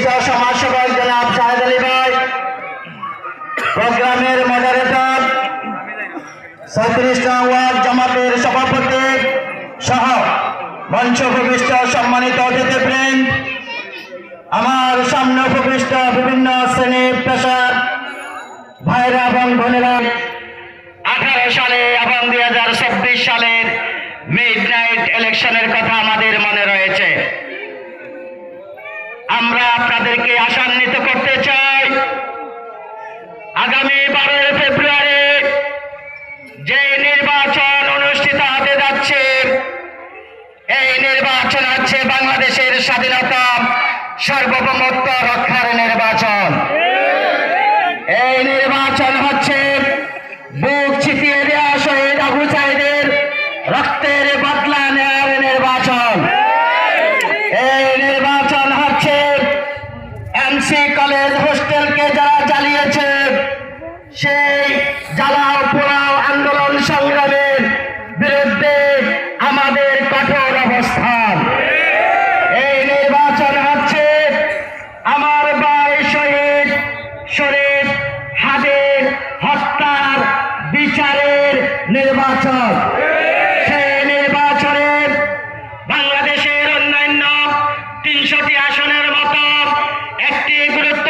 বিশিষ্ট সমাজসেবক জনাব শাহেদ আলী ভাই, প্রোগ্রামের মডারেটর 37 নং ওয়ার্ড জামাতের সভাপতি সহ মঞ্চ উপবিষ্ট সম্মানিত অতিথিবৃন্দ, আমার সামনে উপবিষ্ট বিভিন্ন শ্রেণী পেশার ভাইরা এবং বোনেরা, 18 সালে এবং 2024 সালের মিডনাইট ইলেকশনের কথা আমাদের মনে রয়েছে। আমরা আপনাদেরকে আশান্বিত করতে চাই, আগামী 12 ফেব্রুয়ারি যে নির্বাচন অনুষ্ঠিত হতে যাচ্ছে, এই নির্বাচন হচ্ছে বাংলাদেশের স্বাধীনতা সার্বভৌমত্ব রক্ষার নির্বাচন। এই নির্বাচন হচ্ছে বুক চিতিয়ে দেওয়া শহীদ আবু সাঈদের রক্তের বদলা নেওয়ার নির্বাচন। এই নির্বাচন হচ্ছে এমসি কলেজ হোস্টেলকে যারা জ্বালিয়েছে, সেই জ্বালাও পোড়াও আন্দোলন সংগ্রামের বিরুদ্ধে আমাদের কঠোর অবস্থান। এই নির্বাচন হচ্ছে আমার ভাই শহীদ শরীফ হাদির হত্যার বিচারের নির্বাচন। সেই নির্বাচনে বাংলাদেশের অন্যান্য 300টি আসনের মতো একটি গুরুত্ব